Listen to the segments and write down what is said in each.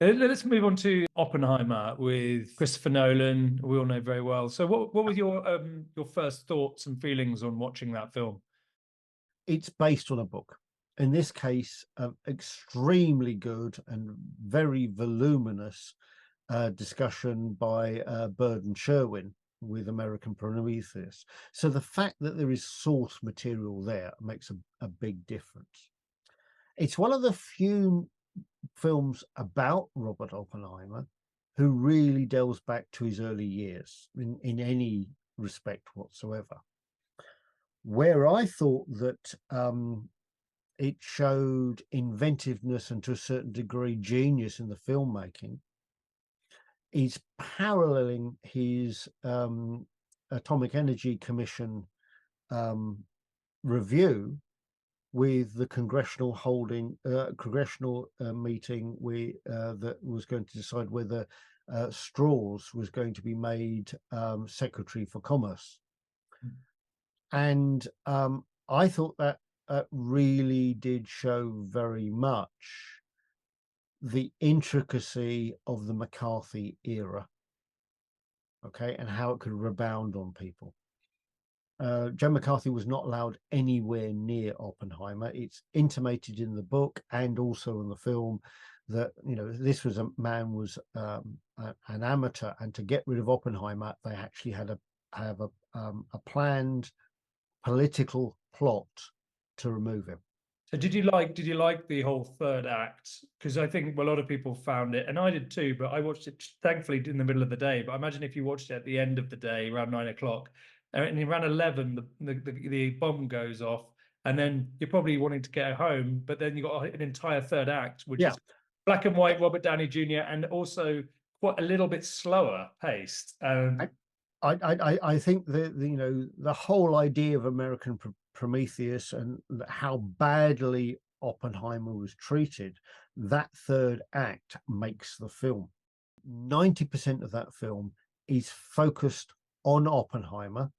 Let's move on to Oppenheimer with Christopher Nolan. We all know very well. So, what were your first thoughts and feelings on watching that film? It's based on a book. In this case, extremely good and very voluminous discussion by Bird and Sherwin with American Prometheus. So the fact that there is source material there makes a big difference. It's one of the few films about Robert Oppenheimer who really delves back to his early years in any respect whatsoever. Where I thought that it showed inventiveness and to a certain degree genius in the filmmaking is paralleling his Atomic Energy Commission review with the congressional meeting that was going to decide whether Strauss was going to be made Secretary for Commerce. And I thought that really did show very much the intricacy of the McCarthy era, okay, and how it could rebound on people. Joe McCarthy was not allowed anywhere near Oppenheimer. It's intimated in the book and also in the film that, you know, this was a man was an amateur, and to get rid of Oppenheimer, they actually had to have a planned political plot to remove him. So did you like the whole third act? Because I think a lot of people found it, and I did too, but I watched it thankfully in the middle of the day. But I imagine if you watched it at the end of the day, around 9 o'clock, and around 11, the bomb goes off, and then you're probably wanting to get home, but then you got an entire third act, which is black and white Robert Downey Jr. and also quite a little bit slower paced. I think the whole idea of American Prometheus and how badly Oppenheimer was treated, that third act makes the film. 90% of that film is focused on Oppenheimer.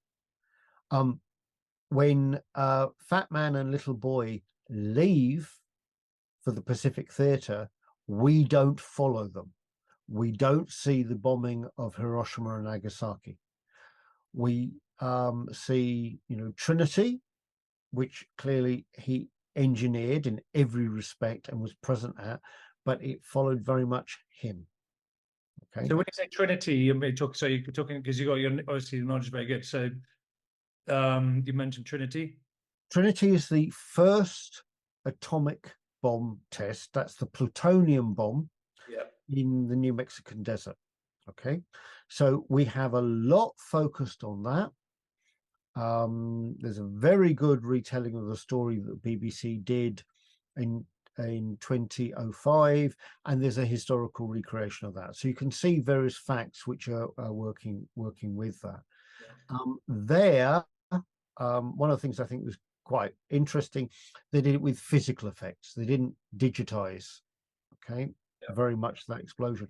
When Fat Man and Little Boy leave for the Pacific Theater, we don't follow them. We don't see the bombing of Hiroshima and Nagasaki. We see, Trinity, which clearly he engineered in every respect and was present at, but it followed very much him. Okay. So when you say Trinity, you're talking because you got obviously the knowledge is very good. So you mentioned Trinity. Trinity is the first atomic bomb test. That's the plutonium bomb in the New Mexican desert. Okay, so we have a lot focused on that. There's a very good retelling of the story that the BBC did in 2005, and there's a historical recreation of that. So you can see various facts which are working with that. One of the things I think was quite interesting, they did it with physical effects. They didn't digitize, okay, very much that explosion.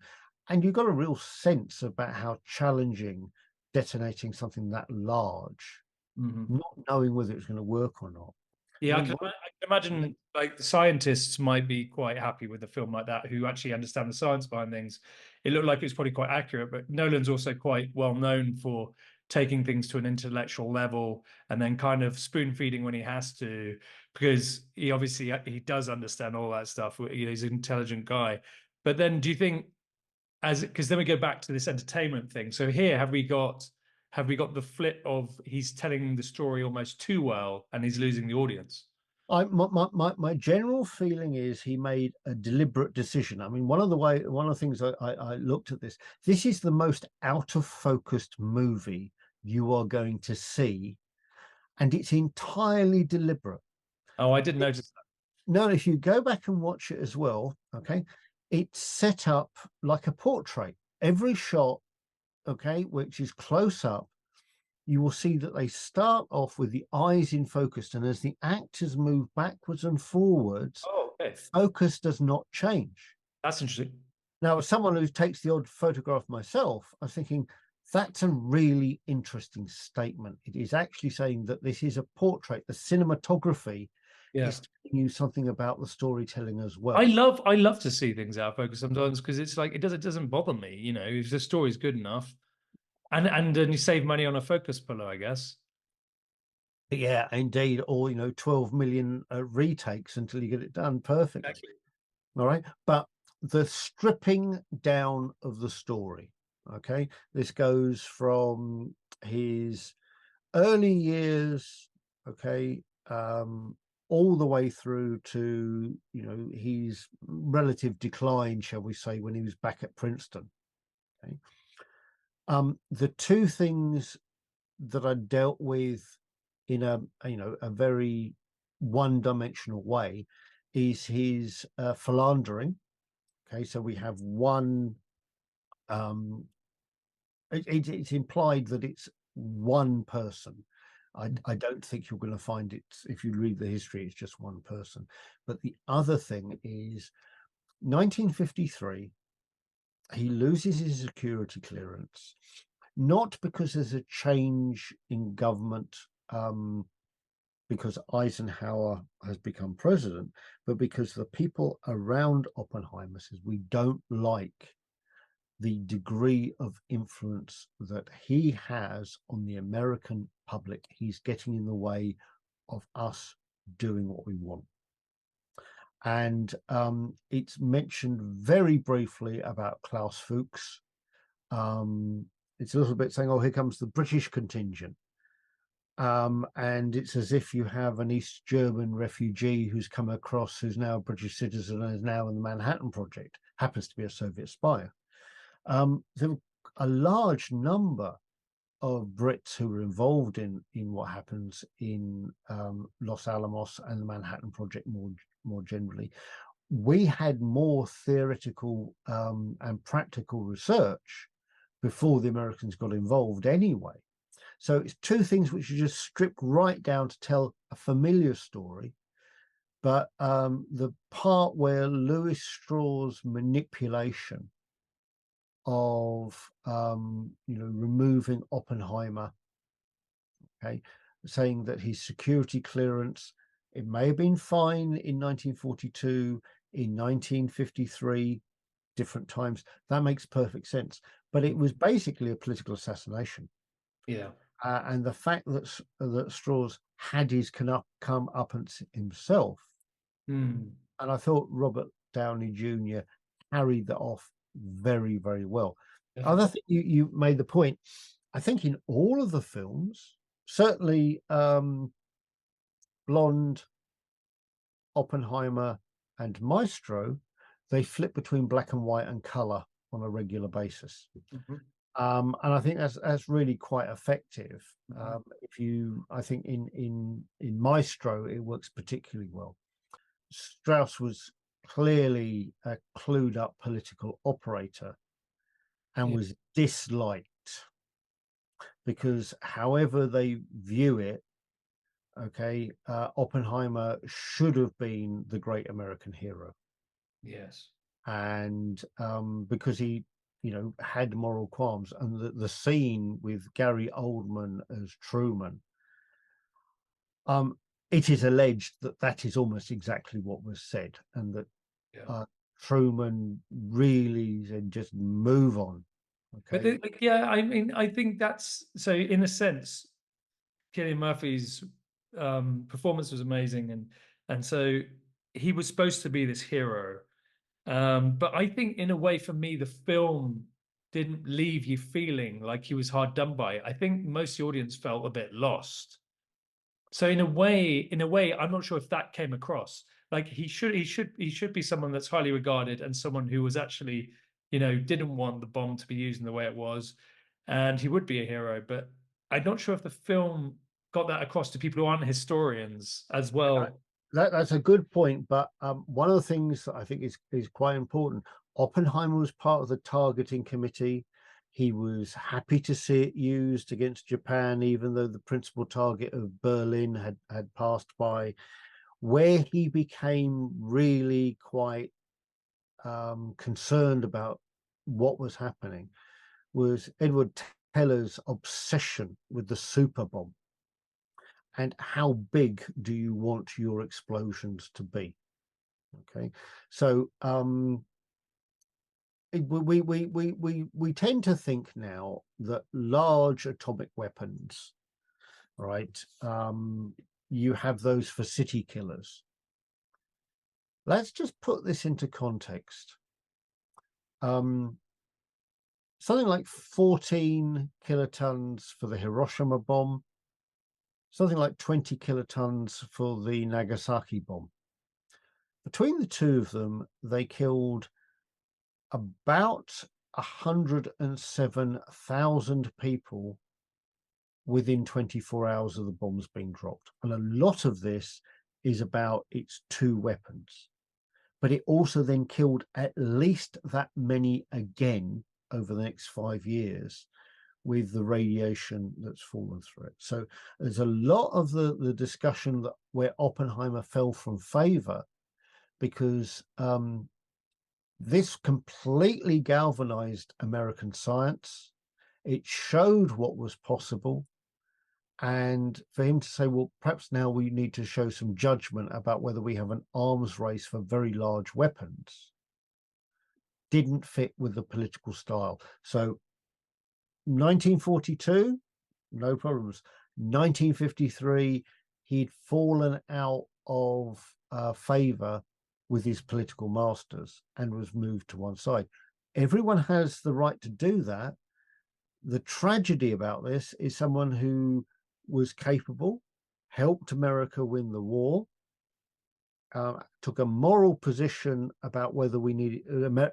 And you got a real sense about how challenging detonating something that large, not knowing whether it's going to work or not. Yeah, I can imagine like the scientists might be quite happy with a film like that who actually understand the science behind things. It looked like it was probably quite accurate, but Nolan's also quite well known for taking things to an intellectual level and then kind of spoon feeding when he has to, because he does understand all that stuff. He's an intelligent guy. But then do you think, because then we go back to this entertainment thing. So here, have we got the flip of he's telling the story almost too well and he's losing the audience? My general feeling is he made a deliberate decision. I mean, one of the things I looked at this is the most out of focused movie you are going to see, and it's entirely deliberate. Oh, I didn't notice that. No, if you go back and watch it as well, okay, it's set up like a portrait. Every shot, okay, which is close up, you will see that they start off with the eyes in focus, and as the actors move backwards and forwards, focus does not change. That's interesting. Now, as someone who takes the odd photograph myself, I was thinking that's a really interesting statement. It is actually saying that this is a portrait. The cinematography Yeah. It's telling you something about the storytelling as I well. love I love to see things out of focus sometimes because it's like it doesn't bother me, you know, if the story's good enough. And then you save money on a focus puller, I guess. Yeah, indeed. Or, 12 million retakes until you get it done perfectly. Exactly. All right. But the stripping down of the story, okay, this goes from his early years, okay, all the way through to, his relative decline, shall we say, when he was back at Princeton. Okay. The two things that I dealt with in a very one-dimensional way is his philandering. Okay, so we have one. It's implied that it's one person. I don't think you're going to find it if you read the history. It's just one person. But the other thing is 1953. He loses his security clearance, not because there's a change in government, because Eisenhower has become president, but because the people around Oppenheimer says we don't like the degree of influence that he has on the American public. He's getting in the way of us doing what we want. And it's mentioned very briefly about Klaus Fuchs. It's a little bit saying, oh, here comes the British contingent. And it's as if you have an East German refugee who's come across, who's now a British citizen and is now in the Manhattan Project, happens to be a Soviet spy. There were a large number of Brits who were involved in what happens in Los Alamos and the Manhattan Project more generally. We had more theoretical and practical research before the Americans got involved anyway. So it's two things which are just stripped right down to tell a familiar story. But the part where Lewis Strauss's manipulation of removing Oppenheimer, okay, saying that his security clearance, it may have been fine in 1942, in 1953, different times, that makes perfect sense. But it was basically a political assassination. Yeah. And the fact that Strauss had his come up himself, Mm. and I thought Robert Downey Jr. carried that off very, very well. Definitely. I think you made the point. I think in all of the films, certainly Blonde, Oppenheimer, and Maestro, they flip between black and white and color on a regular basis. Mhm. And I think that's really quite effective. Mhm. I think in Maestro, it works particularly well. Strauss was clearly a clued up political operator and Yeah. was disliked because however they view it, okay, Oppenheimer should have been the great American hero. Yes. And because he, had moral qualms. And the scene with Gary Oldman as Truman, it is alleged that that is almost exactly what was said, and that Yeah. Truman really said, just move on. But Okay. like, yeah, I mean, I think that's so in a sense, Cillian Murphy's performance was amazing, and so he was supposed to be this hero. But I think in a way for me, the film didn't leave you feeling like he was hard done by. I think most of the audience felt a bit lost. So in a way, I'm not sure if that came across. Like he should be someone that's highly regarded and someone who was actually, didn't want the bomb to be used in the way it was, and he would be a hero. But I'm not sure if the film got that across to people who aren't historians as well. That's a good point, but one of the things that I think is quite important. Oppenheimer was part of the targeting committee. He was happy to see it used against Japan, even though the principal target of Berlin had passed by. Where he became really quite concerned about what was happening was Edward Teller's obsession with the super bomb. and how big do you want your explosions to be? Okay, so we tend to think now that large atomic weapons, right? You have those for city killers. Let's just put this into context. Something like 14 kilotons for the Hiroshima bomb, something like 20 kilotons for the Nagasaki bomb. Between the two of them, they killed about 107,000 people within 24 hours of the bombs being dropped. And a lot of this is about its two weapons. But it also then killed at least that many again over the next 5 years with the radiation that's fallen through it. So there's a lot of the discussion that where Oppenheimer fell from favor because this completely galvanized American science. It showed what was possible. And for him to say, well, perhaps now we need to show some judgment about whether we have an arms race for very large weapons, didn't fit with the political style. So 1942, no problems. 1953, he'd fallen out of favor with his political masters and was moved to one side. Everyone has the right to do that. The tragedy about this is someone who was capable, helped America win the war, took a moral position about whether we needed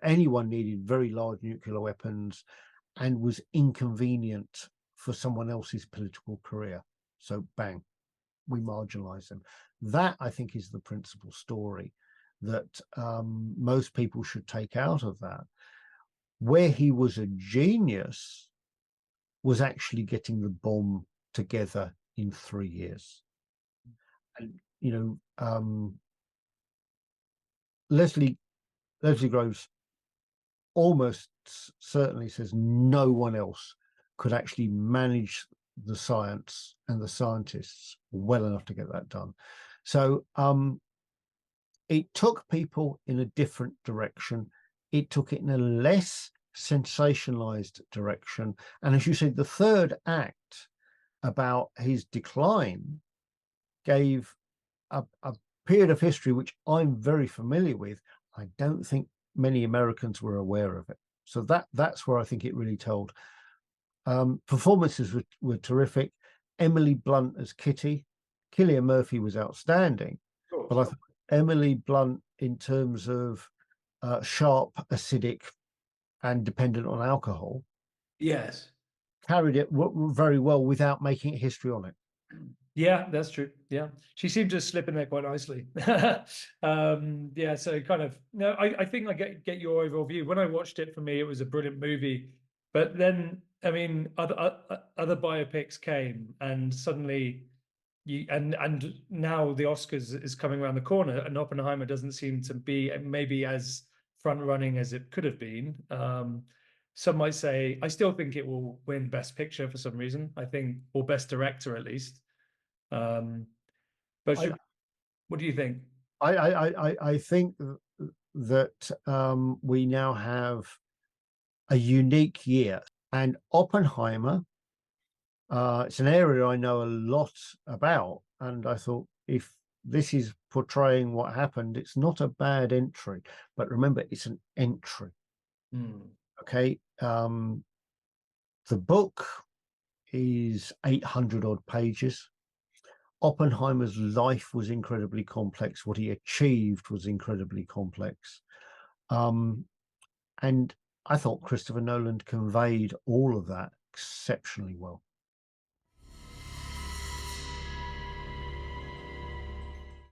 anyone needed very large nuclear weapons, and was inconvenient for someone else's political career. So bang, we marginalize them. That, I think, is the principal story that most people should take out of that. Where he was a genius was actually getting the bomb together in 3 years. And, you know, Leslie Groves almost certainly says no one else could actually manage the science and the scientists well enough to get that done. So it took people in a different direction. It took it in a less sensationalized direction. And as you said, the third act about his decline gave a period of history which I'm very familiar with. I don't think many Americans were aware of it. So that's where I think it really told. Performances were terrific. Emily Blunt as Kitty. Cillian Murphy was outstanding. But I thought Emily Blunt, in terms of sharp, acidic, and dependent on alcohol, Yes. carried it very well without making history on it. Yeah, that's true. Yeah, she seemed to slip in there quite nicely. Yeah, so kind of no, I think I get your overall view. When I watched it, for me, it was a brilliant movie. But then, I mean, other biopics came, and suddenly and now the Oscars is coming around the corner, and Oppenheimer doesn't seem to be maybe as front running as it could have been. Some might say I still think it will win Best Picture for some reason. I think, or Best Director at least. But what do you think? I think that we now have a unique year, and Oppenheimer, it's an area I know a lot about, and I thought if this is portraying what happened, it's not a bad entry. But remember, it's an entry. Okay. The book is 800 odd pages. Oppenheimer's life was incredibly complex. What he achieved was incredibly complex. And I thought Christopher Nolan conveyed all of that exceptionally well.